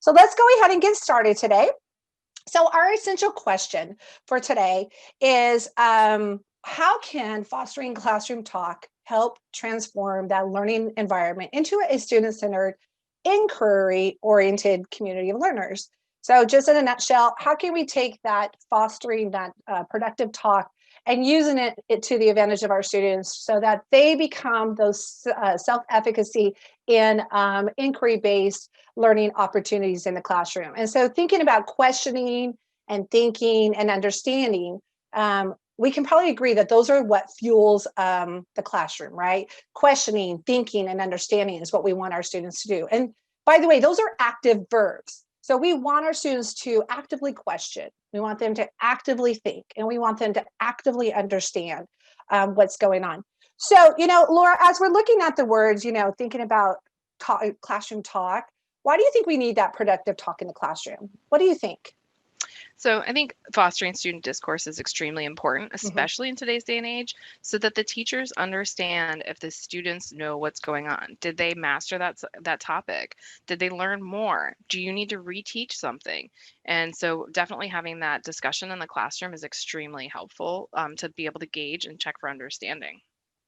So let's go ahead and get started today. So our essential question for today is how can fostering classroom talk help transform that learning environment into a student-centered, inquiry-oriented community of learners? So just in a nutshell, how can we take that fostering that productive talk and using it to the advantage of our students so that they become those self-efficacy in inquiry-based learning opportunities in the classroom? And so thinking about questioning and thinking and understanding, we can probably agree that those are what fuels the classroom, right? Questioning, thinking, and understanding is what we want our students to do. And by the way, those are active verbs. So we want our students to actively question. We want them to actively think, and we want them to actively understand what's going on. So, Laura, as we're looking at the words, thinking about classroom talk, why do you think we need that productive talk in the classroom? What do you think? So I think fostering student discourse is extremely important, especially in today's day and age, so that the teachers understand if the students know what's going on. Did they master that topic? Did they learn more? Do you need to reteach something? And so definitely having that discussion in the classroom is extremely helpful to be able to gauge and check for understanding.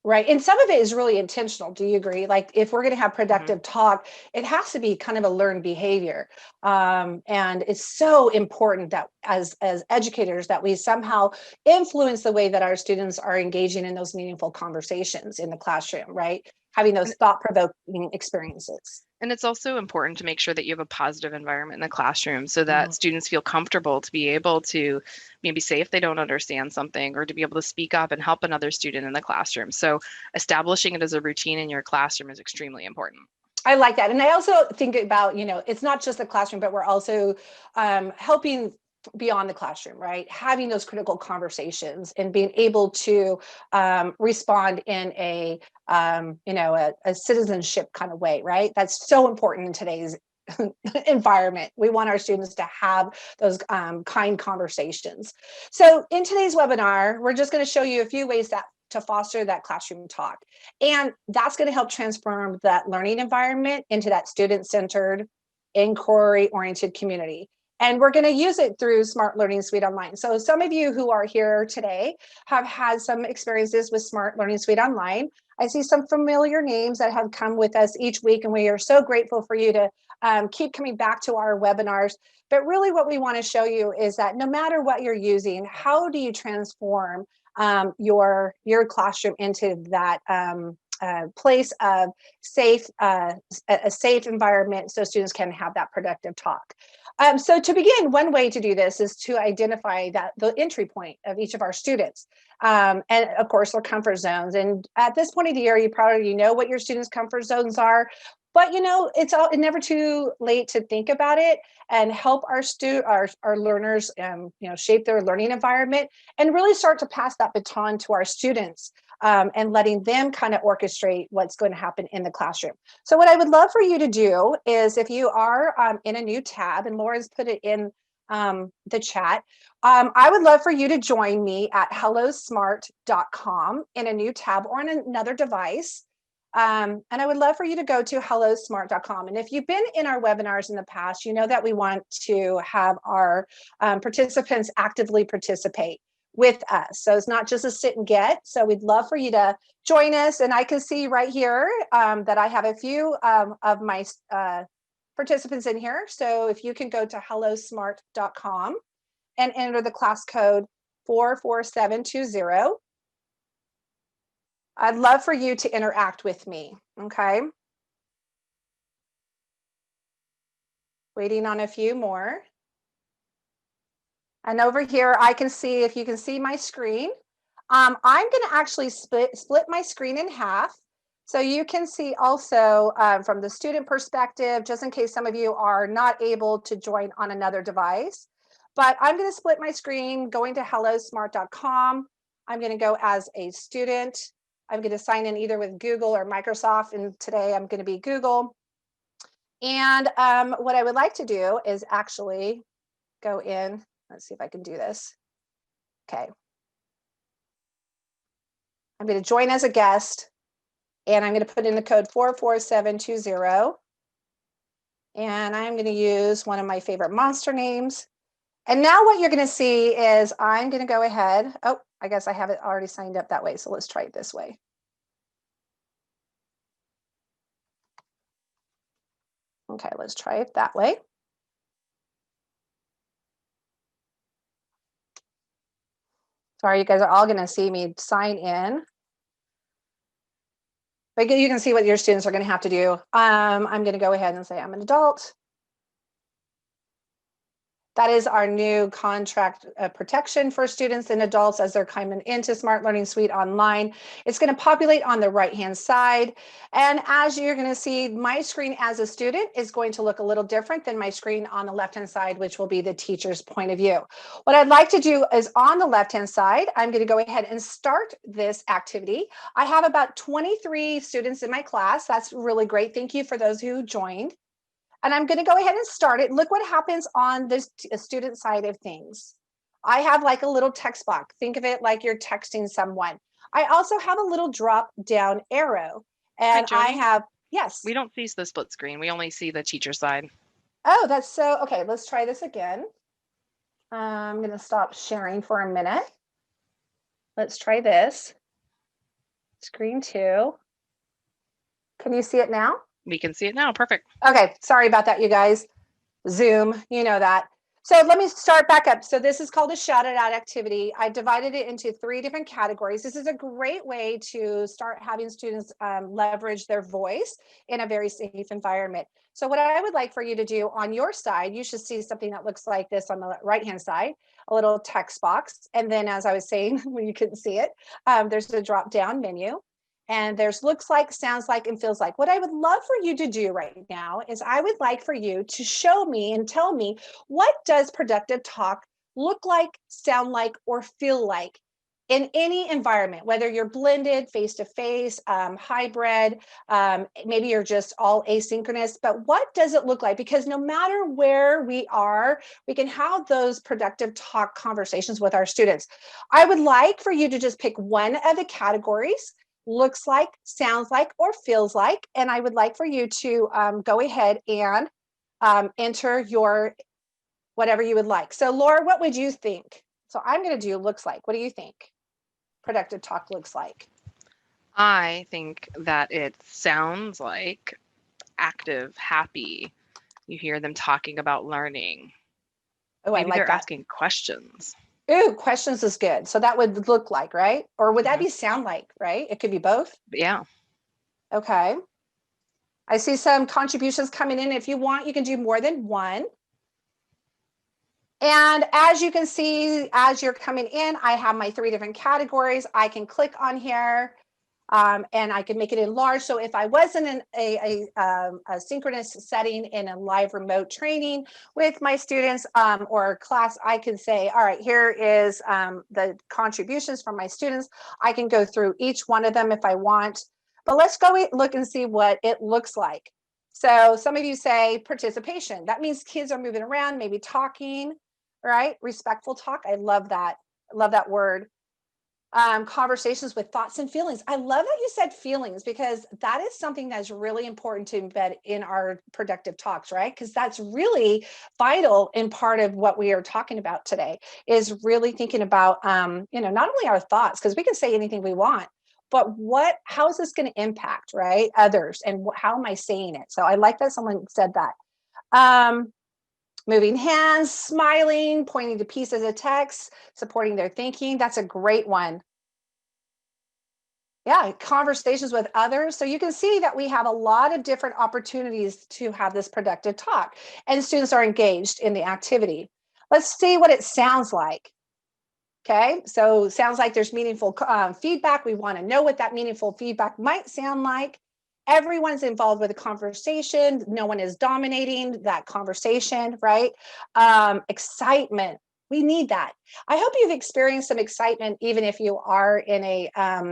Right. And some of it is really intentional. Do you agree? Like if we're going to have productive talk, it has to be kind of a learned behavior. And it's so important that as educators that we somehow influence the way that our students are engaging in those meaningful conversations in the classroom, right? Having those thought-provoking experiences. And it's also important to make sure that you have a positive environment in the classroom so that students feel comfortable to be able to maybe say if they don't understand something or to be able to speak up and help another student in the classroom. So establishing it as a routine in your classroom is extremely important. I like that. And I also think about, it's not just the classroom, but we're also helping beyond the classroom, right? Having those critical conversations and being able to respond in a citizenship kind of way, right? That's so important in today's environment. We want our students to have those kind conversations. So in today's webinar, we're just going to show you a few ways to foster that classroom talk. And that's going to help transform that learning environment into that student-centered, inquiry-oriented community. And we're going to use it through Smart Learning Suite Online. So some of you who are here today have had some experiences with Smart Learning Suite Online. I see some familiar names that have come with us each week, and we are so grateful for you to keep coming back to our webinars. But really what we want to show you is that no matter what you're using, how do you transform your classroom into that place of a safe environment so students can have that productive talk. So to begin, one way to do this is to identify the entry point of each of our students. And of course, their comfort zones. And at this point of the year, you probably know what your students' comfort zones are. But it's never too late to think about it and help our learners shape their learning environment and really start to pass that baton to our students and letting them kind of orchestrate what's going to happen in the classroom. So what I would love for you to do is, if you are in a new tab, and Laura's put it in the chat, I would love for you to join me at hellosmart.com in a new tab or on another device. And I would love for you to go to hellosmart.com. And if you've been in our webinars in the past, you know that we want to have our participants actively participate with us. So it's not just a sit and get. So we'd love for you to join us. And I can see right here that I have a few of my participants in here. So if you can go to hellosmart.com and enter the class code 44720. I'd love for you to interact with me, okay? Waiting on a few more. And over here, I can see, if you can see my screen, I'm going to actually split my screen in half. So you can see also from the student perspective, just in case some of you are not able to join on another device. But I'm going to split my screen, going to hellosmart.com. I'm going to go as a student. I'm going to sign in either with Google or Microsoft, and today I'm going to be Google. And what I would like to do is actually go in. Let's see if I can do this. Okay. I'm going to join as a guest, and I'm going to put in the code 44720. And I'm going to use one of my favorite monster names. And now what you're going to see is I'm going to go ahead. Oh, I guess I have it already signed up that way. So let's try it this way. Okay, let's try it that way. Sorry, you guys are all going to see me sign in. But you can see what your students are going to have to do. I'm going to go ahead and say I'm an adult. That is our new contract protection for students and adults as they're coming into Smart Learning Suite online. It's going to populate on the right-hand side. And as you're going to see, my screen as a student is going to look a little different than my screen on the left-hand side, which will be the teacher's point of view. What I'd like to do is on the left-hand side, I'm going to go ahead and start this activity. I have about 23 students in my class. That's really great. Thank you for those who joined. And I'm going to go ahead and start it. Look what happens on the student side of things. I have like a little text box. Think of it like you're texting someone. I also have a little drop down arrow. And Hi, I have, yes. we don't see the split screen. We only see the teacher side. Oh, that's so, okay, let's try this again. I'm going to stop sharing for a minute. Let's try this. Screen 2. Can you see it now? We can see it now. Perfect. Okay, sorry about that, you guys. Zoom, you know that. So let me start back up. So this is called a shout it out activity. I divided it into 3 different categories. This is a great way to start having students leverage their voice in a very safe environment. So what I would like for you to do on your side, you should see something that looks like this on the right-hand side, a little text box. And then as I was saying, when you couldn't see it, there's a drop-down menu. And there's looks like, sounds like, and feels like. What I would love for you to do right now is I would like for you to show me and tell me, what does productive talk look like, sound like, or feel like in any environment, whether you're blended, face-to-face, hybrid, maybe you're just all asynchronous, but what does it look like? Because no matter where we are, we can have those productive talk conversations with our students. I would like for you to just pick one of the categories, looks like, sounds like, or feels like. And I would like for you to go ahead and enter your whatever you would like. So Laura, what would you think? So I'm going to do looks like. What do you think productive talk looks like? I think that it sounds like active, happy. You hear them talking about learning. Oh, I Maybe like they're that. asking questions. Ooh, questions is good. So that would look like, right? Or would that be sound like, right? It could be both. Yeah. Okay. I see some contributions coming in. If you want, you can do more than one. And as you can see, as you're coming in, I have my 3 different categories. I can click on here and I can make it enlarged. So if I wasn't in a synchronous setting in a live remote training with my students or class, I can say, all right, here is the contributions from my students. I can go through each one of them if I want, but let's go look and see what it looks like. So some of you say participation. That means kids are moving around, maybe talking, right? Respectful talk. I love that. I love that word. Conversations with thoughts and feelings. I love that you said feelings, because that is something that's really important to embed in our productive talks, right? Because that's really vital in part of what we are talking about today, is really thinking about, not only our thoughts, because we can say anything we want, but how is this going to impact, right, others, and how am I saying it? So I like that someone said that. Moving hands, smiling, pointing to pieces of text, supporting their thinking. That's a great one. Yeah, conversations with others. So you can see that we have a lot of different opportunities to have this productive talk, and students are engaged in the activity. Let's see what it sounds like. Okay, so sounds like there's meaningful feedback. We want to know what that meaningful feedback might sound like. Everyone's involved with the conversation. No one is dominating that conversation, right? Excitement. We need that. I hope you've experienced some excitement, even if you are in a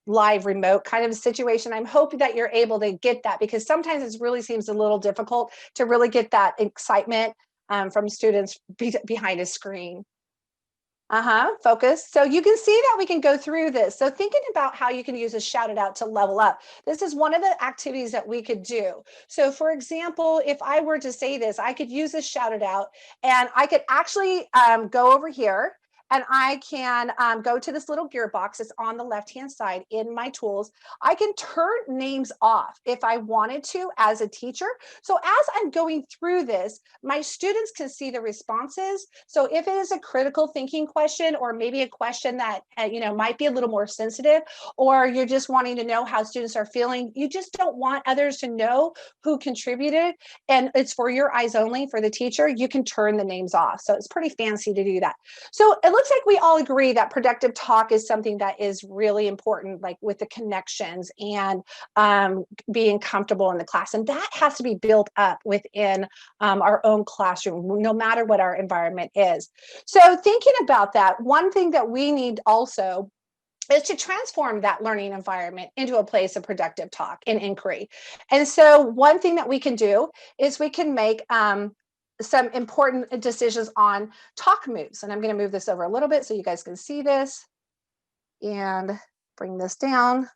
live remote kind of situation. I'm hoping that you're able to get that, because sometimes it really seems a little difficult to really get that excitement from students behind a screen. Focus. So you can see that we can go through this. So thinking about how you can use a shout it out to level up. This is one of the activities that we could do. So for example, if I were to say this, I could use this shout it out and I could actually go over here and I can go to this little gearbox. It's on the left-hand side in my tools. I can turn names off if I wanted to as a teacher. So as I'm going through this, my students can see the responses. So if it is a critical thinking question, or maybe a question that might be a little more sensitive, or you're just wanting to know how students are feeling, you just don't want others to know who contributed, and it's for your eyes only for the teacher, you can turn the names off. So it's pretty fancy to do that. So it looks like we all agree that productive talk is something that is really important, like with the connections and being comfortable in the class. And that has to be built up within our own classroom, no matter what our environment is. So thinking about that, one thing that we need also is to transform that learning environment into a place of productive talk and inquiry. And so one thing that we can do is we can make some important decisions on talk moves. And I'm going to move this over a little bit so you guys can see this and bring this down.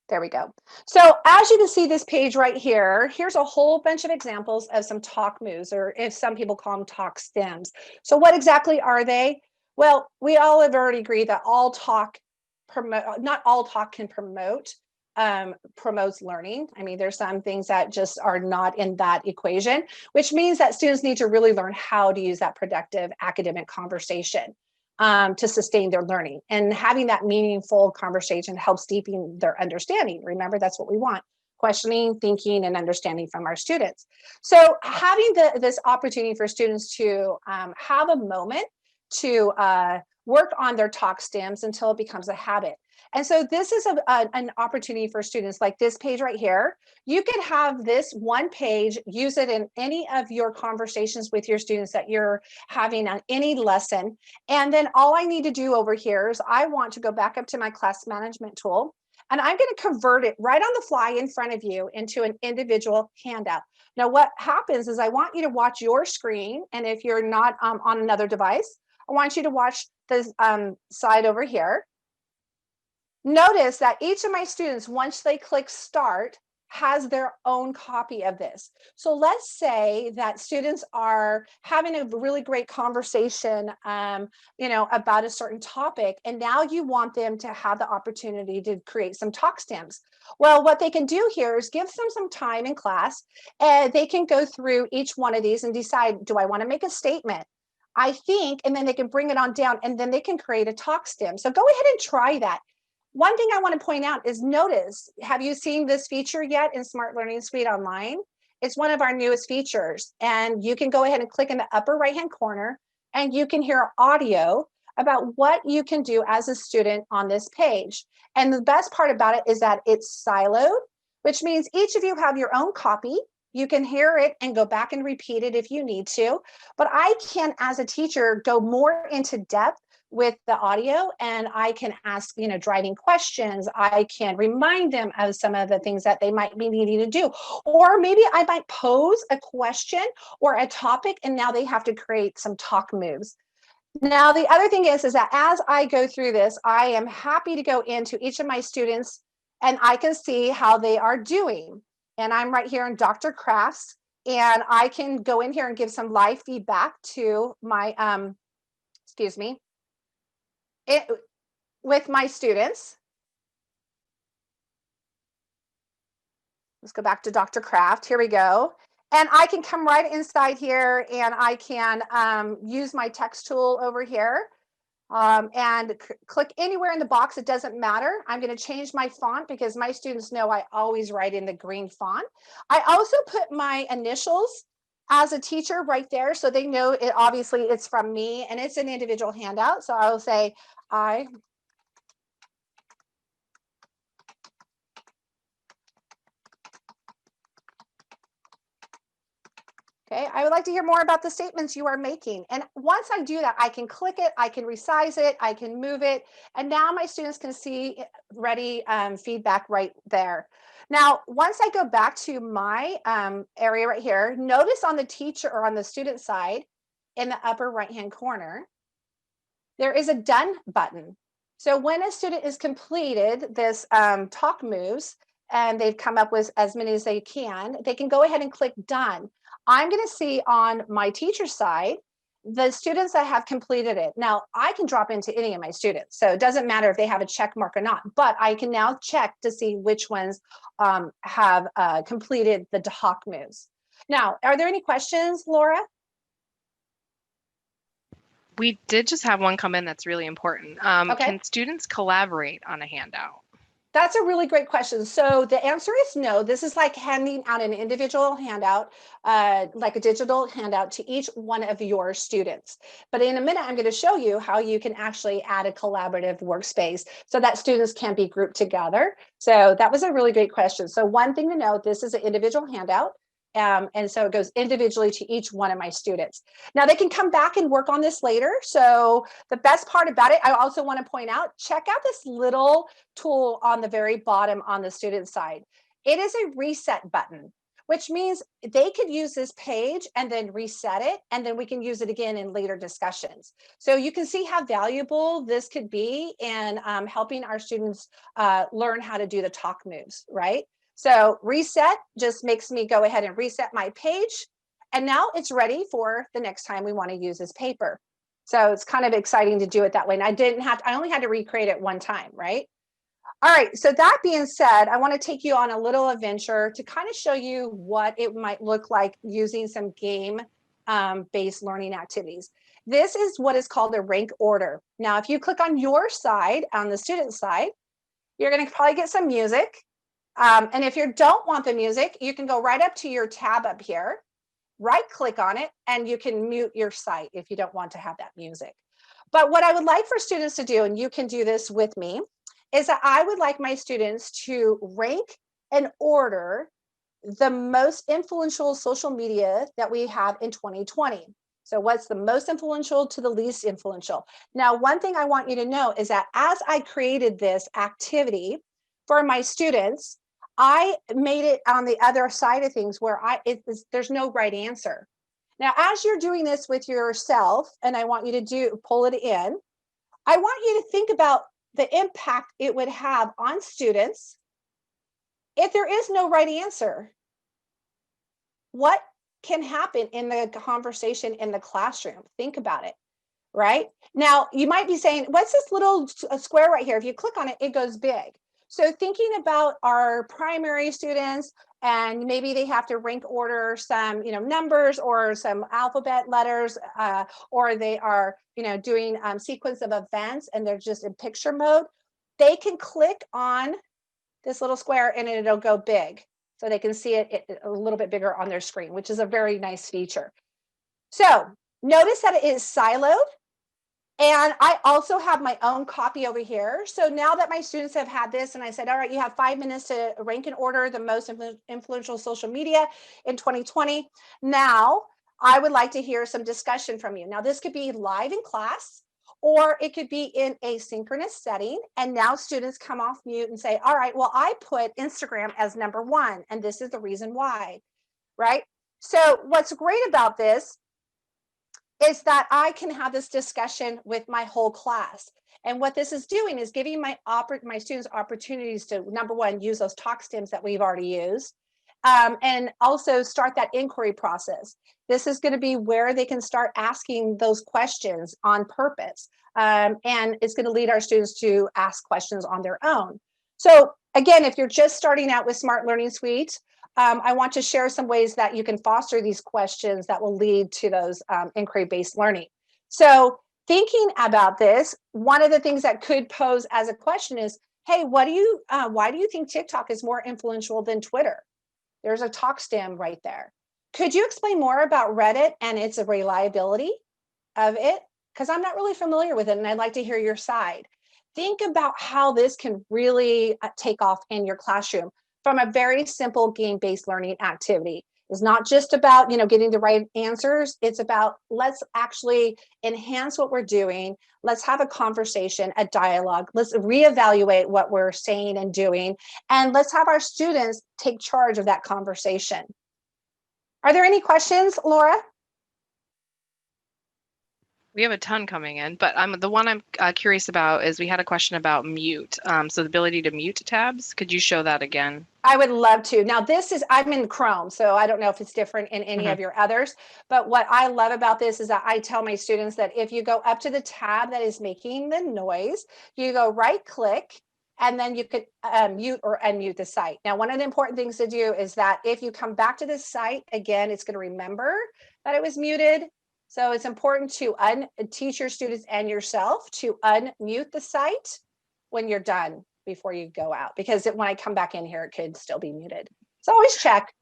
There we go. So as you can see this page right here, here's a whole bunch of examples of some talk moves, or if some people call them talk stems. So what exactly are they? Well, we all have already agreed that not all talk can promotes learning. I mean, there's some things that just are not in that equation, which means that students need to really learn how to use that productive academic conversation to sustain their learning. And having that meaningful conversation helps deepen their understanding. Remember, that's what we want: questioning, thinking, and understanding from our students. So having this opportunity for students to have a moment to work on their talk stems until it becomes a habit. And so this is an opportunity for students, like this page right here. You can have this one page, use it in any of your conversations with your students that you're having on any lesson. And then all I need to do over here is I want to go back up to my class management tool, and I'm going to convert it right on the fly in front of you into an individual handout. Now, what happens is I want you to watch your screen. And if you're not on another device, I want you to watch this side over here. Notice that each of my students, once they click start, has their own copy of this. So let's say that students are having a really great conversation, about a certain topic, and now you want them to have the opportunity to create some talk stems. Well, what they can do here is give them some time in class, and they can go through each one of these and decide, do I want to make a statement? I think, and then they can bring it on down, and then they can create a talk stem. So go ahead and try that. One thing I want to point out is notice, have you seen this feature yet in Smart Learning Suite Online? It's one of our newest features, and you can go ahead and click in the upper right-hand corner, and you can hear audio about what you can do as a student on this page. And the best part about it is that it's siloed, which means each of you have your own copy. You can hear it and go back and repeat it if you need to. But I can, as a teacher, go more into depth with the audio, and I can ask, driving questions. I can remind them of some of the things that they might be needing to do. Or maybe I might pose a question or a topic, and now they have to create some talk moves. Now, the other thing is that as I go through this, I am happy to go into each of my students and I can see how they are doing. And I'm right here in Dr. Crafts, and I can go in here and give some live feedback to my, with my students. Let's go back to Dr. Craft. Here we go. And I can come right inside here, and I can use my text tool over here and click anywhere in the box. It doesn't matter. I'm going to change my font because my students know I always write in the green font. I also put my initials as a teacher right there, so they know it. Obviously, it's from me, and it's an individual handout. So I will say, I. Okay, I would like to hear more about the statements you are making. And once I do that, I can click it, I can resize it, I can move it. And now my students can see ready feedback right there. Now, once I go back to my area right here, notice on the teacher or on the student side in the upper right-hand corner, there is a done button. So when a student is completed this talk moves, and they've come up with as many as they can go ahead and click done. I'm going to see on my teacher side the students that have completed it. Now, I can drop into any of my students, so it doesn't matter if they have a check mark or not, but I can now check to see which ones have completed the talk moves. Now, are there any questions, Laura? We did just have one come in that's really important. Okay. Can students collaborate on a handout? That's a really great question. So the answer is no. This is like handing out an individual handout, like a digital handout to each one of your students. But in a minute, I'm going to show you how you can actually add a collaborative workspace so that students can be grouped together. So that was a really great question. So one thing to note, this is an individual handout. And so it goes individually to each one of my students. Now they can come back and work on this later. So the best part about it, I also want to point out, check out this little tool on the very bottom on the student side. It is a reset button, which means they could use this page and then reset it, and then we can use it again in later discussions. So you can see how valuable this could be in helping our students learn how to do the talk moves, right? So reset just makes me go ahead and reset my page. And now it's ready for the next time we want to use this paper. So it's kind of exciting to do it that way. And I only had to recreate it one time, right? All right, so that being said, I want to take you on a little adventure to kind of show you what it might look like using some game-based learning activities. This is what is called a rank order. Now, if you click on your side, on the student side, you're going to probably get some music. And if you don't want the music, you can go right up to your tab up here, right click on it, and you can mute your site if you don't want to have that music. But what I would like for students to do, and you can do this with me, is that I would like my students to rank and order the most influential social media that we have in 2020. So what's the most influential to the least influential? Now, one thing I want you to know is that as I created this activity for my students, I made it on the other side of things where there's no right answer. Now, as you're doing this with yourself, and I want you to pull it in, I want you to think about the impact it would have on students if there is no right answer. What can happen in the conversation in the classroom? Think about it, right? Now, you might be saying, what's this little square right here? If you click on it, it goes big. So thinking about our primary students, and maybe they have to rank order some, numbers or some alphabet letters, or they are, doing sequence of events and they're just in picture mode. They can click on this little square and it'll go big. So they can see it a little bit bigger on their screen, which is a very nice feature. So notice that it is siloed. And I also have my own copy over here. So now that my students have had this, and I said, all right, you have 5 minutes to rank and order the most influential social media in 2020. Now, I would like to hear some discussion from you. Now, this could be live in class, or it could be in a synchronous setting. And now students come off mute and say, all right, well, I put Instagram as number 1, and this is the reason why, right? So what's great about this is that I can have this discussion with my whole class. And what this is doing is giving my students opportunities to, number one, use those talk stems that we've already used, and also start that inquiry process. This is going to be where they can start asking those questions on purpose. And it's going to lead our students to ask questions on their own. So again, if you're just starting out with Smart Learning Suite, I want to share some ways that you can foster these questions that will lead to those inquiry-based learning. So thinking about this, one of the things that could pose as a question is, hey, why do you think TikTok is more influential than Twitter? There's a talk stem right there. Could you explain more about Reddit and its reliability of it? Because I'm not really familiar with it and I'd like to hear your side. Think about how this can really take off in your classroom from a very simple game-based learning activity. It's not just about, getting the right answers. It's about, let's actually enhance what we're doing. Let's have a conversation, a dialogue. Let's reevaluate what we're saying and doing. And let's have our students take charge of that conversation. Are there any questions, Laura? We have a ton coming in, but the one I'm curious about is we had a question about mute. So the ability to mute tabs. Could you show that again? I would love to. Now, I'm in Chrome, so I don't know if it's different in any of your others, but what I love about this is that I tell my students that if you go up to the tab that is making the noise, you go right click, and then you could mute or unmute the site. Now, one of the important things to do is that if you come back to this site, again, it's going to remember that it was muted. So it's important to teach your students and yourself to unmute the site when you're done before you go out, because when I come back in here, it could still be muted. So always check.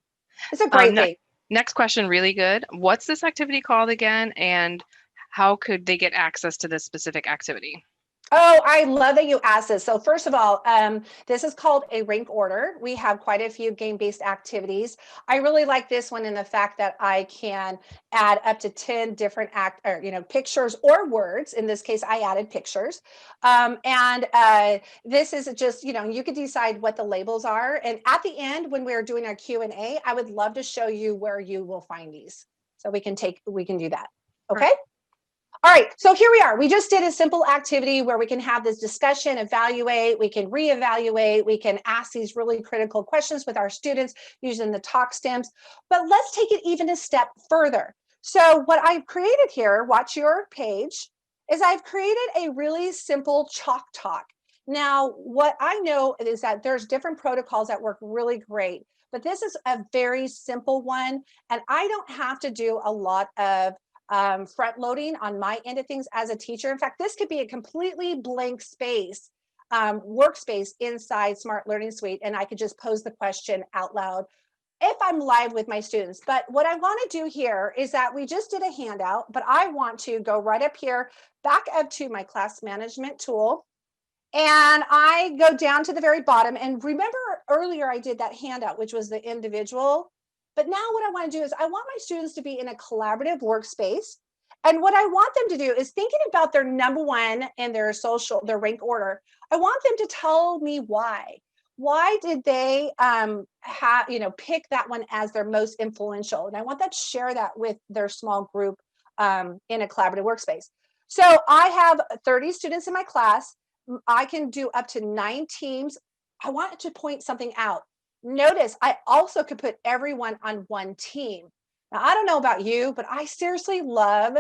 It's a great thing. Next question, really good. What's this activity called again, and how could they get access to this specific activity? Oh, I love that you asked this. So first of all, this is called a rank order. We have quite a few game-based activities. I really like this one in the fact that I can add up to 10 different pictures or words. In this case, I added pictures. This is just, you could decide what the labels are. And at the end, when we're doing our Q&A, I would love to show you where you will find these. So we can do that. Okay. All right, so here we are. We just did a simple activity where we can have this discussion, evaluate, we can reevaluate, we can ask these really critical questions with our students using the talk stems. But let's take it even a step further. So what I've created here, watch your page, is I've created a really simple chalk talk. Now, what I know is that there's different protocols that work really great, but this is a very simple one, and I don't have to do a lot of front loading on my end of things as a teacher. In fact, this could be a completely blank space, workspace inside Smart Learning Suite, and I could just pose the question out loud if I'm live with my students. But what I want to do here is that we just did a handout, but I want to go right up here, back up to my class management tool, and I go down to the very bottom. And remember earlier I did that handout, which was the individual. But now what I want to do is I want my students to be in a collaborative workspace. And what I want them to do is thinking about their number one in their rank order. I want them to tell me why. Why did they pick that one as their most influential? And I want them to share that with their small group in a collaborative workspace. So I have 30 students in my class. I can do up to 9 teams. I want to point something out. Notice I also could put everyone on one team. Now, I don't know about you, but I seriously love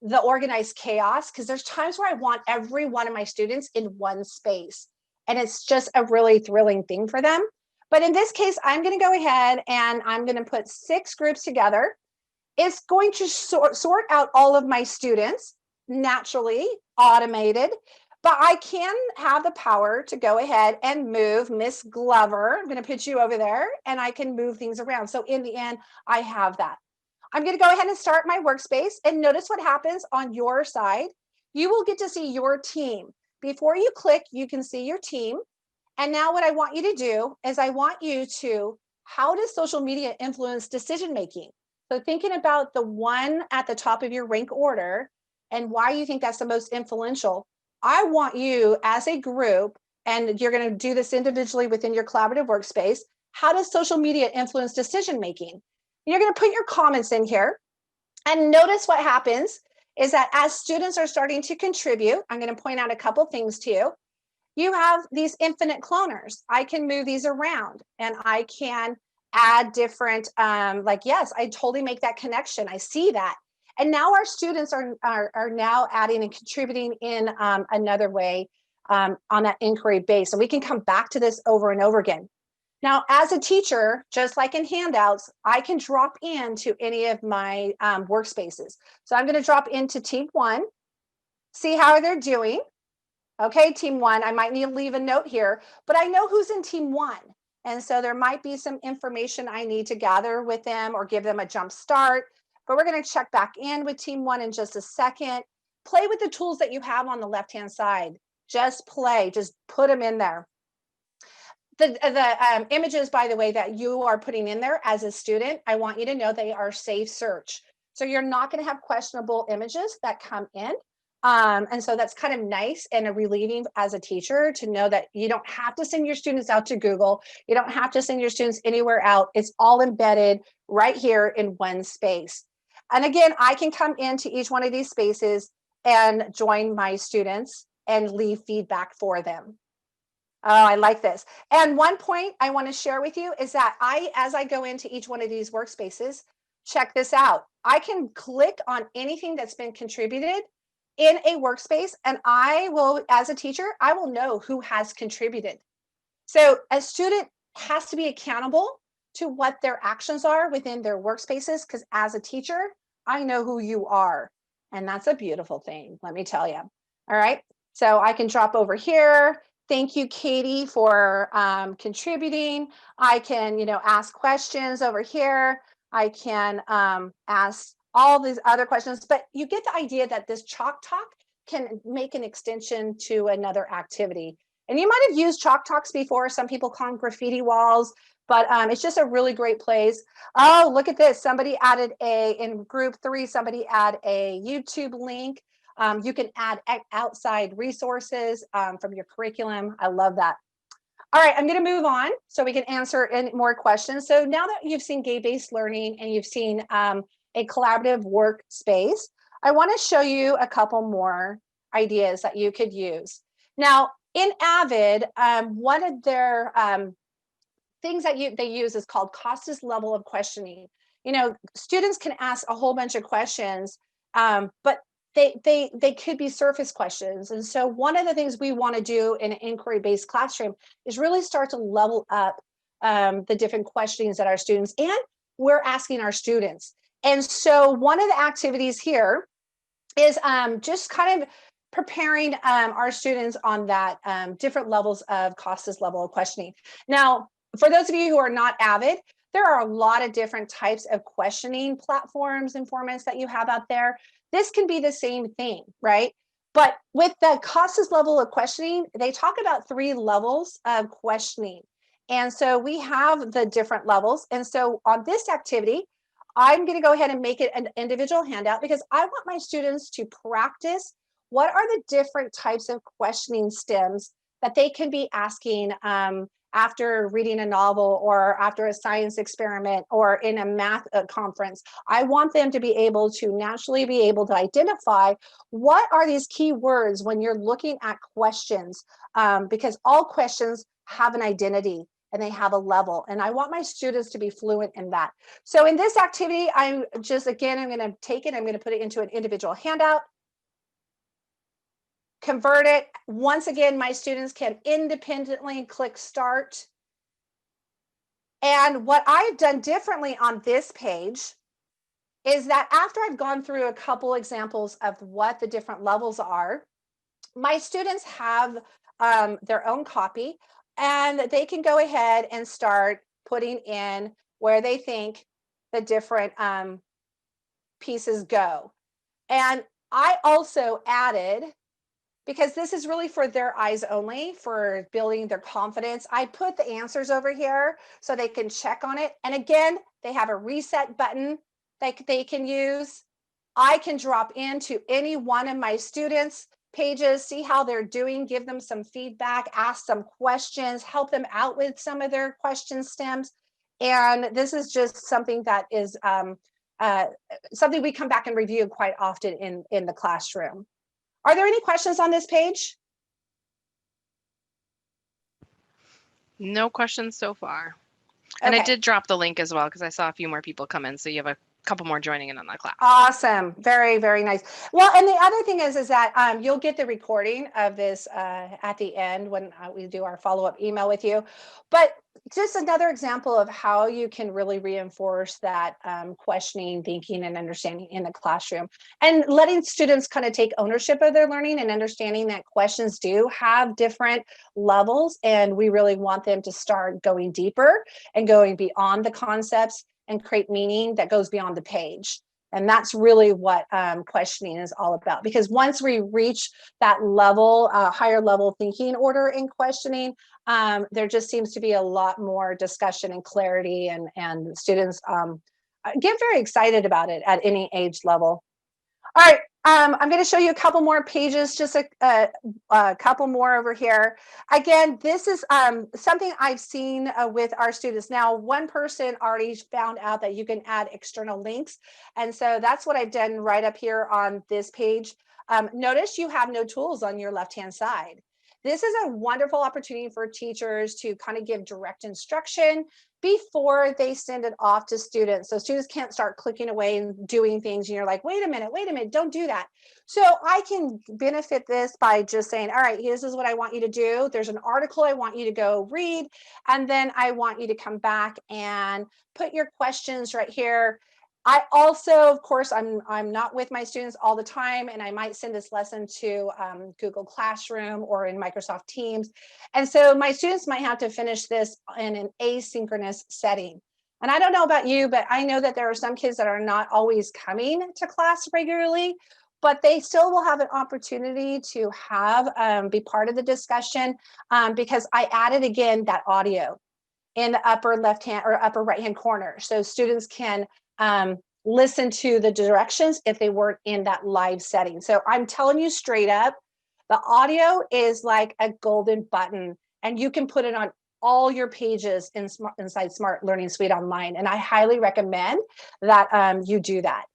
the organized chaos, because there's times where I want every one of my students in one space, and it's just a really thrilling thing for them. But in this case, I'm going to go ahead and I'm going to put 6 groups together. It's going to sort out all of my students naturally, automated. But I can have the power to go ahead and move Miss Glover. I'm going to put you over there, and I can move things around. So in the end, I have that. I'm going to go ahead and start my workspace, and notice what happens on your side. You will get to see your team. Before you click, you can see your team. And now what I want you to do is how does social media influence decision-making? So thinking about the one at the top of your rank order and why you think that's the most influential. I want you as a group, and you're going to do this individually within your collaborative workspace. How does social media influence decision-making? You're going to put your comments in here, and notice what happens is that as students are starting to contribute, I'm going to point out a couple things to you. You have these infinite cloners. I can move these around, and I can add different, yes, I totally make that connection. I see that. And now our students are now adding and contributing in another way on that inquiry base. And we can come back to this over and over again. Now, as a teacher, just like in handouts, I can drop into any of my workspaces. So I'm going to drop into team 1, see how they're doing. Okay, team 1, I might need to leave a note here, but I know who's in team 1. And so there might be some information I need to gather with them or give them a jump start. But we're going to check back in with team 1 in just a second. Play with the tools that you have on the left-hand side. Just play, just put them in there. The images, by the way, that you are putting in there as a student, I want you to know they are safe search. So you're not going to have questionable images that come in. And so that's kind of nice and relieving as a teacher to know that you don't have to send your students out to Google. You don't have to send your students anywhere out. It's all embedded right here in one space. And again, I can come into each one of these spaces and join my students and leave feedback for them. Oh, I like this. And one point I want to share with you is that as I go into each one of these workspaces, check this out. I can click on anything that's been contributed in a workspace, and I will, as a teacher, I will know who has contributed. So a student has to be accountable to what their actions are within their workspaces, because as a teacher, I know who you are. And that's a beautiful thing, let me tell you. All right. So I can drop over here. Thank you, Katie, for contributing. I can, ask questions over here. I can ask all these other questions, but you get the idea that this Chalk Talk can make an extension to another activity. And you might have used Chalk Talks before. Some people call them graffiti walls, but it's just a really great place. Oh, look at this. Somebody added in group 3, somebody add a YouTube link. You can add outside resources from your curriculum. I love that. All right, I'm going to move on so we can answer any more questions. So now that you've seen game-based learning and you've seen a collaborative workspace, I want to show you a couple more ideas that you could use. Now, in Avid, one of their things that they use is called Costas level of questioning. Students can ask a whole bunch of questions, but they could be surface questions. And so one of the things we want to do in an inquiry-based classroom is really start to level up the different questionings that our students, and we're asking our students. And so one of the activities here is just kind of preparing our students on that different levels of Costas level of questioning. Now, for those of you who are not avid, there are a lot of different types of questioning platforms and formats that you have out there. This can be the same thing, right? But with the Costas level of questioning, they talk about 3 levels of questioning. And so we have the different levels. And so on this activity, I'm going to go ahead and make it an individual handout because I want my students to practice what are the different types of questioning stems that they can be asking after reading a novel or after a science experiment or in a math conference. I want them to be able to naturally be able to identify what are these key words when you're looking at questions, because all questions have an identity and they have a level. And I want my students to be fluent in that. So in this activity, I'm going to take it, I'm going to put it into an individual handout, convert it. Once again, my students can independently click start. And what I've done differently on this page is that after I've gone through a couple examples of what the different levels are, my students have their own copy, and they can go ahead and start putting in where they think the different pieces go. And I also added, because this is really for their eyes only, for building their confidence, I put the answers over here so they can check on it. And again, they have a reset button that they can use. I can drop into any one of my students' pages, see how they're doing, give them some feedback, ask some questions, help them out with some of their question stems. And this is just something that is something we come back and review quite often in the classroom. Are there any questions on this page? No questions so far. And Okay. I did drop the link as well because I saw a few more people come in. So you have a couple more joining in on that class. Awesome. Very, very nice. Well, and the other thing is that you'll get the recording of this at the end when we do our follow-up email with you. But just another example of how you can really reinforce that questioning, thinking, and understanding in the classroom, and letting students kind of take ownership of their learning and understanding that questions do have different levels, and we really want them to start going deeper and going beyond the concepts and create meaning that goes beyond the page. And that's really what questioning is all about. Because once we reach that level, higher level thinking order in questioning, there just seems to be a lot more discussion and clarity, and students get very excited about it at any age level. All right, I'm going to show you a couple more pages, just a couple more over here. Again, this is something I've seen with our students. Now, one person already found out that you can add external links. And so that's what I've done right up here on this page. Notice you have no tools on your left-hand side. This is a wonderful opportunity for teachers to kind of give direct instruction before they send it off to students. So students can't start clicking away and doing things. And you're like, wait a minute, don't do that. So I can benefit this by just saying, all right, this is what I want you to do. There's an article I want you to go read. And then I want you to come back and put your questions right here. I also, of course, I'm not with my students all the time, and I might send this lesson to Google Classroom or in Microsoft Teams. And so my students might have to finish this in an asynchronous setting. And I don't know about you, but I know that there are some kids that are not always coming to class regularly, but they still will have an opportunity to have be part of the discussion because I added again that audio in the upper left hand or upper right hand corner. So students can listen to the directions if they weren't in that live setting. So I'm telling you straight up, the audio is like a golden button, and you can put it on all your pages inside Smart Learning Suite Online. And I highly recommend that you do that.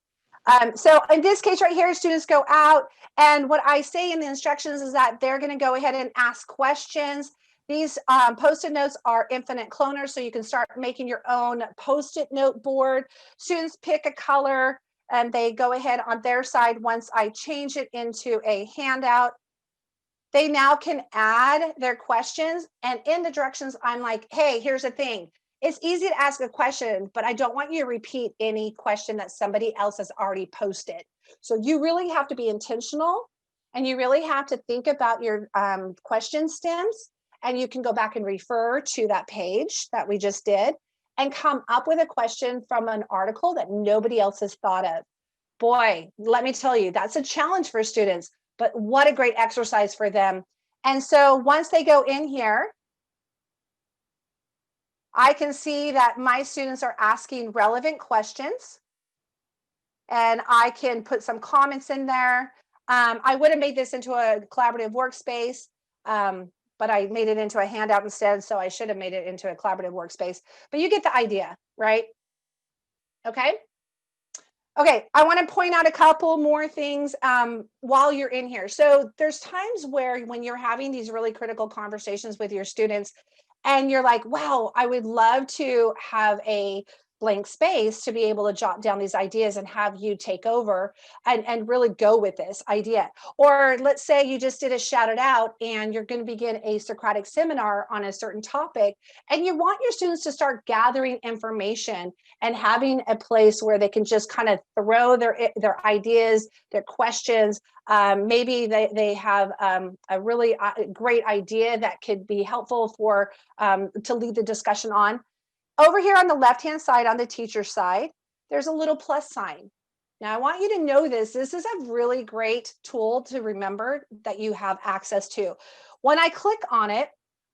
So in this case right here, students go out, and what I say in the instructions is that they're going to go ahead and ask questions. These Post-it notes are infinite cloners, so you can start making your own Post-it note board. Students pick a color, and they go ahead on their side. Once I change it into a handout, they now can add their questions. And in the directions, I'm like, hey, here's the thing. It's easy to ask a question, but I don't want you to repeat any question that somebody else has already posted. So you really have to be intentional, and you really have to think about your question stems. And you can go back and refer to that page that we just did and come up with a question from an article that nobody else has thought of. Boy, let me tell you, that's a challenge for students, but what a great exercise for them. And so once they go in here, I can see that my students are asking relevant questions, and I can put some comments in there. I would have made this into a collaborative workspace, but I made it into a handout instead, so I should have made it into a collaborative workspace. But you get the idea, right? Okay. Okay, I want to point out a couple more things while you're in here. So there's times where when you're having these really critical conversations with your students, and you're like, wow, I would love to have a blank space to be able to jot down these ideas and have you take over and really go with this idea. Or let's say you just did a shout it out and you're going to begin a Socratic seminar on a certain topic, and you want your students to start gathering information and having a place where they can just kind of throw their ideas, their questions. Maybe they have a really great idea that could be helpful for to lead the discussion on. Over here on the left-hand side, on the teacher side, there's a little plus sign. Now, I want you to know this. This is a really great tool to remember that you have access to. When I click on it,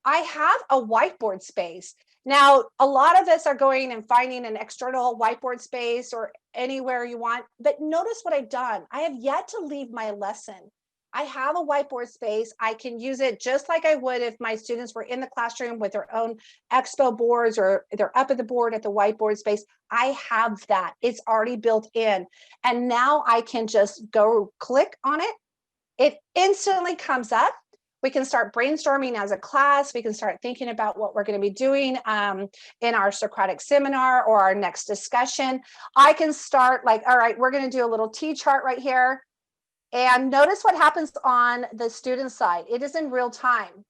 I have a whiteboard space. Now, a lot of us are going and finding an external whiteboard space or anywhere you want, but notice what I've done. I have yet to leave my lesson. I have a whiteboard space. I can use it just like I would if my students were in the classroom with their own expo boards or they're up at the board at the whiteboard space. I have that. It's already built in. And now I can just go click on it. It instantly comes up. We can start brainstorming as a class. We can start thinking about what we're going to be doing in our Socratic seminar or our next discussion. I can start like, all right, we're going to do a little T-chart right here. And notice what happens on the student side. It is in real time.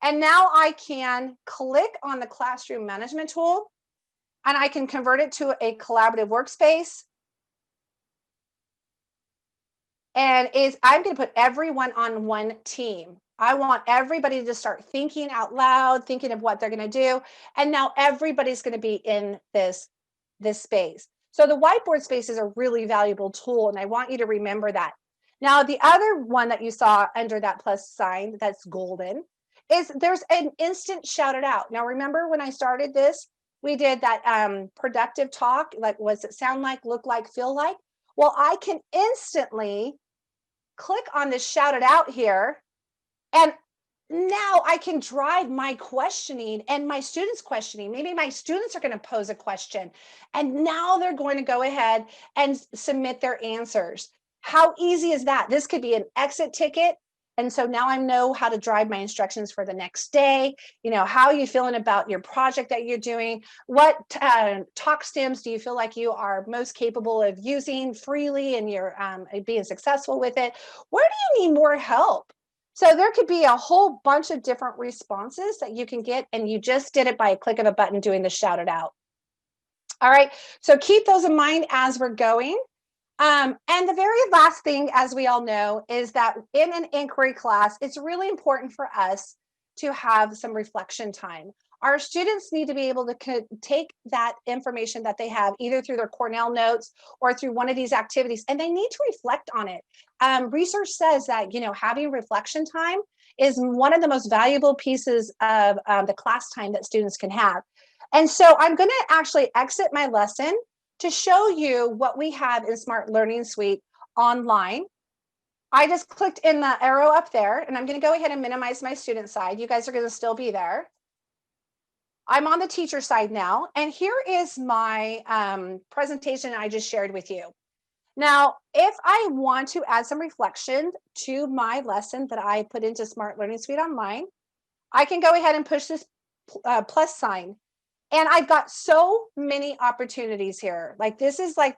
And now I can click on the classroom management tool, and I can convert it to a collaborative workspace. And I'm going to put everyone on one team. I want everybody to start thinking out loud, thinking of what they're going to do. And now everybody's going to be in this space. So the whiteboard space is a really valuable tool, and I want you to remember that. Now, the other one that you saw under that plus sign that's golden is there's an instant shout it out. Now, remember when I started this, we did that productive talk, like what's it sound like, look like, feel like? Well, I can instantly click on this shout it out here, and now I can drive my questioning and my students' questioning. Maybe my students are going to pose a question, and now they're going to go ahead and submit their answers. How easy is that? This could be an exit ticket. And so now I know how to drive my instructions for the next day. How are you feeling about your project that you're doing? What talk stems do you feel like you are most capable of using freely and you're being successful with it? Where do you need more help? So there could be a whole bunch of different responses that you can get, and you just did it by a click of a button doing the shout it out. All right, so keep those in mind as we're going. And the very last thing, as we all know, is that in an inquiry class, it's really important for us to have some reflection time. Our students need to be able to take that information that they have either through their Cornell notes or through one of these activities, and they need to reflect on it. Research says that, having reflection time is one of the most valuable pieces of the class time that students can have. And so I'm going to actually exit my lesson to show you what we have in Smart Learning Suite online. I just clicked in the arrow up there, and I'm going to go ahead and minimize my student side. You guys are going to still be there. I'm on the teacher side now, and here is my presentation I just shared with you. Now, if I want to add some reflection to my lesson that I put into Smart Learning Suite online, I can go ahead and push this plus sign. And I've got so many opportunities here. Like, this is like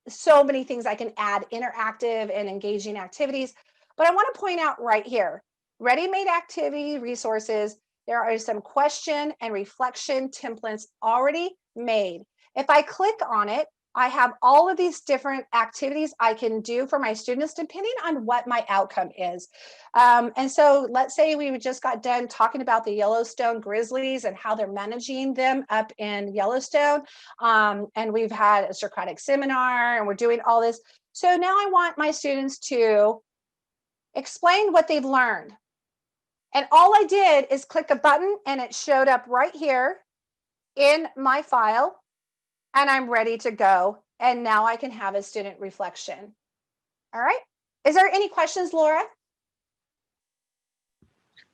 so many things I can add, interactive and engaging activities. But I want to point out right here, ready-made activity resources. There are some question and reflection templates already made. If I click on it, I have all of these different activities I can do for my students depending on what my outcome is. And so let's say we just got done talking about the Yellowstone grizzlies and how they're managing them up in Yellowstone. And we've had a Socratic seminar and we're doing all this. So now I want my students to explain what they've learned. And all I did is click a button and it showed up right here in my file. And I'm ready to go. And now I can have a student reflection. All right. Is there any questions, Laura?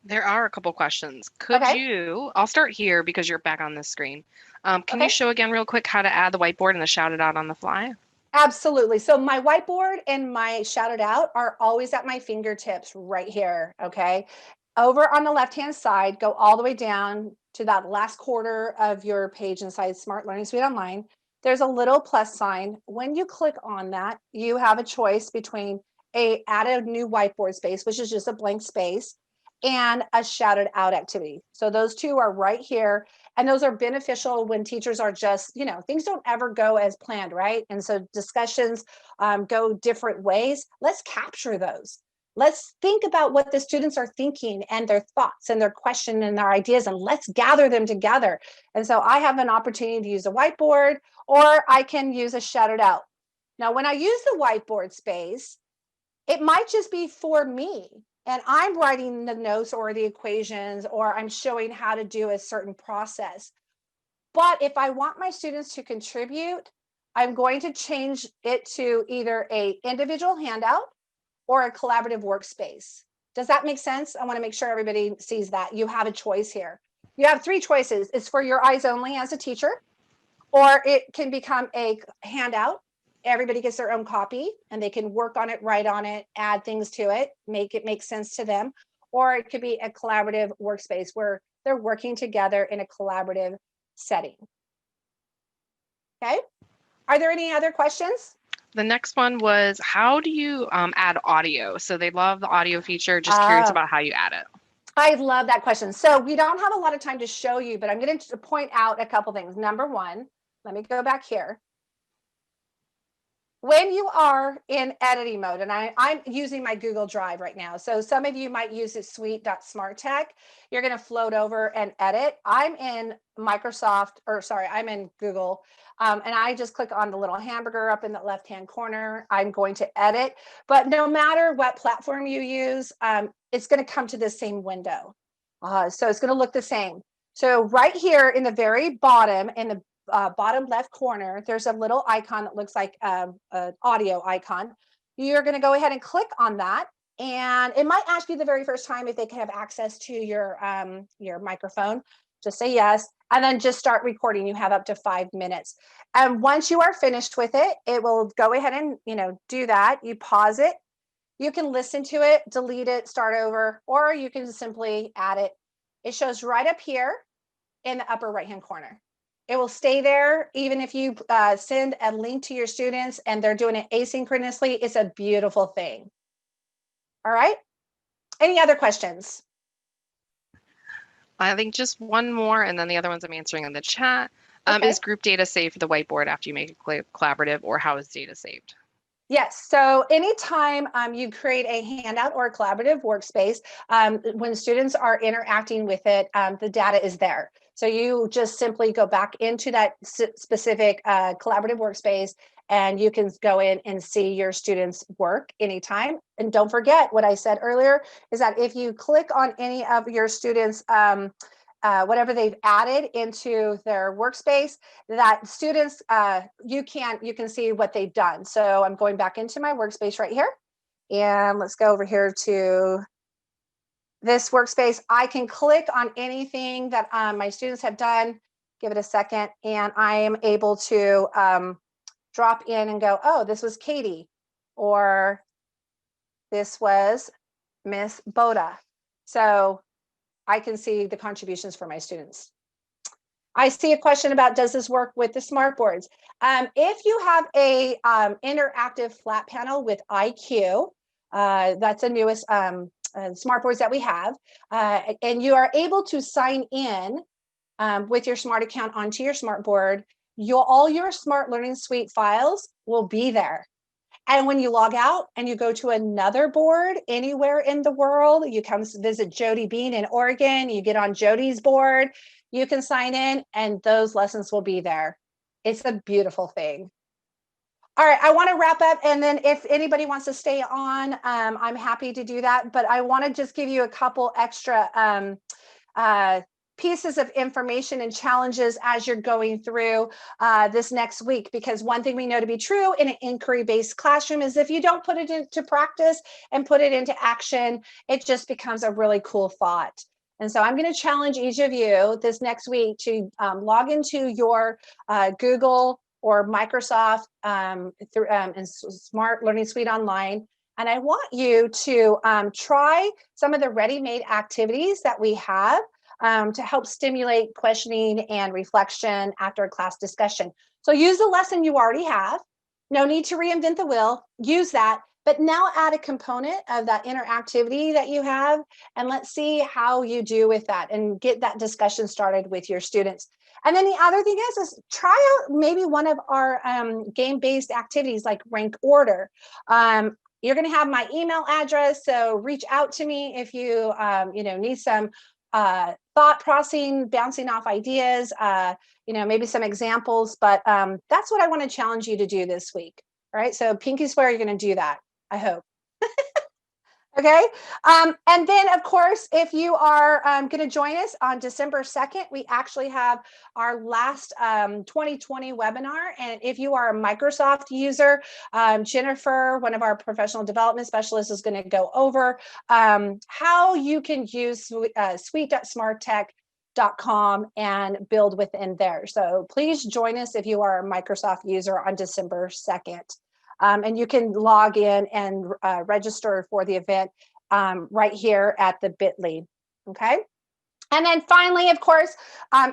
There are a couple questions. Could Okay. you, I'll start here because you're back on this screen. Can Okay. you show again real quick how to add the whiteboard and the shout it out on the fly? Absolutely. So my whiteboard and my shout it out are always at my fingertips right here. Okay. Over on the left-hand side, go all the way down to that last quarter of your page inside Smart Learning Suite Online. There's a little plus sign. When you click on that, you have a choice between add a new whiteboard space, which is just a blank space, and a shouted out activity. So those two are right here. And those are beneficial when teachers are just, things don't ever go as planned, right? And so discussions go different ways. Let's capture those. Let's think about what the students are thinking and their thoughts and their question and their ideas, and let's gather them together. And so I have an opportunity to use a whiteboard, or I can use a shout it out. Now, when I use the whiteboard space, it might just be for me, and I'm writing the notes or the equations, or I'm showing how to do a certain process. But if I want my students to contribute, I'm going to change it to either an individual handout or a collaborative workspace. Does that make sense? I want to make sure everybody sees that. You have a choice here. You have three choices. It's for your eyes only as a teacher, or it can become a handout. Everybody gets their own copy and they can work on it, write on it, add things to it, make it make sense to them. Or it could be a collaborative workspace where they're working together in a collaborative setting. Okay. Are there any other questions? The next one was, how do you add audio? So they love the audio feature. Just curious about how you add it. I love that question. So we don't have a lot of time to show you, but I'm going to point out a couple things. Number one, let me go back here. When you are in editing mode, and I'm using my Google Drive right now, so some of you might use it suite.smarttech. You're going to float over and edit. I'm in I'm in Google, and I just click on the little hamburger up in the left-hand corner. I'm going to edit, but no matter what platform you use, it's going to come to the same window. So it's going to look the same. So right here in the very bottom, in the bottom left corner, there's a little icon that looks like an audio icon. You're going to go ahead and click on that, and it might ask you the very first time if they can have access to your microphone. Just say yes. and then just start recording. You have up to 5 minutes. And once you are finished with it, it will go ahead and, do that. You pause it. You can listen to it, delete it, start over, or you can simply add it. It shows right up here in the upper right-hand corner. It will stay there even if you send a link to your students and they're doing it asynchronously. It's a beautiful thing. All right. Any other questions? I think just one more, and then the other ones I'm answering in the chat. Okay. Is group data saved for the whiteboard after you make it collaborative, or how is data saved? Yes. So anytime you create a handout or a collaborative workspace, when students are interacting with it, the data is there. So you just simply go back into that specific collaborative workspace, and you can go in and see your students' work anytime. And don't forget what I said earlier is that if you click on any of your students' whatever they've added into their workspace, that students, you can see what they've done. So I'm going back into my workspace right here, and let's go over here to this workspace. I can click on anything that my students have done, give it a second, and I am able to drop in and go, oh, this was Katie, or this was Miss Boda. So I can see the contributions for my students. I see a question about, does this work with the smart boards? If you have a interactive flat panel with IQ, that's the newest smart boards that we have, and you are able to sign in with your smart account onto your smart board, all your Smart Learning Suite files will be there. And when you log out and you go to another board anywhere in the world, you come visit Jody Bean in Oregon, you get on Jody's board, you can sign in and those lessons will be there. It's a beautiful thing. All right, I want to wrap up, and then if anybody wants to stay on, I'm happy to do that. But I want to just give you a couple extra pieces of information and challenges as you're going through this next week, because one thing we know to be true in an inquiry-based classroom is if you don't put it into practice and put it into action, it just becomes a really cool thought. And so I'm going to challenge each of you this next week to log into your Google or Microsoft through Smart Learning Suite Online. And I want you to try some of the ready-made activities that we have to help stimulate questioning and reflection after a class discussion. So use the lesson you already have. No need to reinvent the wheel. Use that, but now add a component of that interactivity that you have, and let's see how you do with that and get that discussion started with your students. And then the other thing is try out maybe one of our game-based activities like rank order. You're going to have my email address, so reach out to me if you need some thought processing, bouncing off ideas, maybe some examples. But that's what I want to challenge you to do this week. All right, so pinky swear you're going to do that, I hope. Okay. And then, of course, if you are going to join us on December 2nd, we actually have our last 2020 webinar. And if you are a Microsoft user, Jennifer, one of our professional development specialists, is going to go over how you can use suite.smarttech.com and build within there. So please join us if you are a Microsoft user on December 2nd. And you can log in and register for the event right here at the bit.ly, okay? And then finally, of course,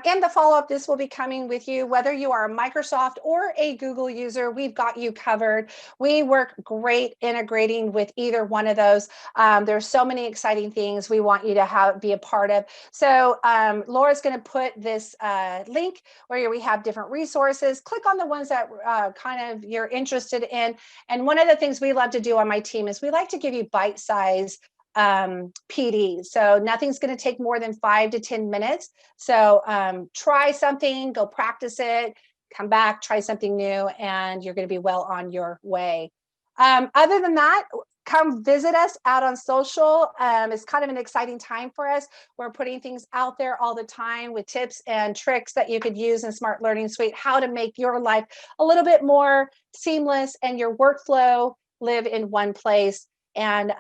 in the follow-up, this will be coming with you, whether you are a Microsoft or a Google user, we've got you covered. We work great integrating with either one of those. There's so many exciting things we want you to be a part of. So Laura's going to put this link where we have different resources. Click on the ones that kind of you're interested in. And one of the things we love to do on my team is we like to give you bite-size PD. So nothing's going to take more than 5 to 10 minutes. So try something, go practice it, come back, try something new, and you're going to be well on your way. Other than that, come visit us out on social. It's kind of an exciting time for us. We're putting things out there all the time with tips and tricks that you could use in Smart Learning Suite, how to make your life a little bit more seamless and your workflow live in one place. And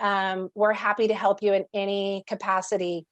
we're happy to help you in any capacity